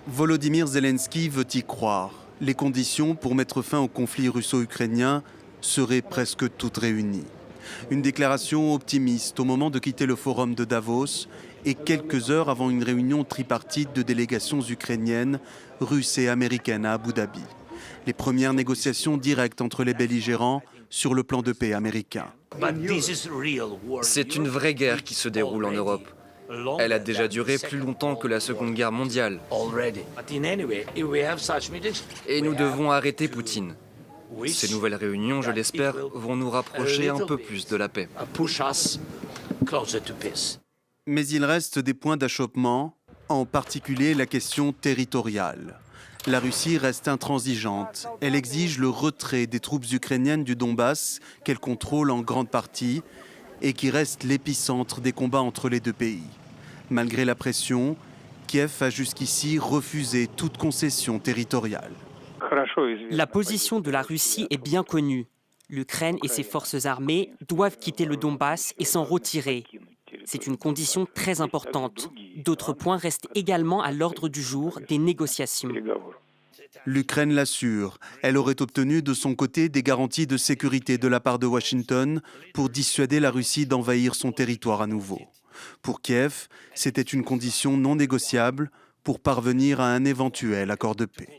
Volodymyr Zelensky veut y croire. Les conditions pour mettre fin au conflit russo-ukrainien seraient presque toutes réunies. Une déclaration optimiste au moment de quitter le forum de Davos et quelques heures avant une réunion tripartite de délégations ukrainiennes, russes et américaines à Abu Dhabi. Les premières négociations directes entre les belligérants sur le plan de paix américain. C'est une vraie guerre qui se déroule en Europe. Elle a déjà duré plus longtemps que la Seconde Guerre mondiale. Et nous devons arrêter Poutine. Ces nouvelles réunions, je l'espère, vont nous rapprocher un peu plus de la paix. Mais il reste des points d'achoppement, en particulier la question territoriale. La Russie reste intransigeante. Elle exige le retrait des troupes ukrainiennes du Donbass, qu'elle contrôle en grande partie, et qui reste l'épicentre des combats entre les deux pays. Malgré la pression, Kiev a jusqu'ici refusé toute concession territoriale. La position de la Russie est bien connue. L'Ukraine et ses forces armées doivent quitter le Donbass et s'en retirer. C'est une condition très importante. D'autres points restent également à l'ordre du jour des négociations. L'Ukraine l'assure. Elle aurait obtenu de son côté des garanties de sécurité de la part de Washington pour dissuader la Russie d'envahir son territoire à nouveau. Pour Kiev, c'était une condition non négociable pour parvenir à un éventuel accord de paix.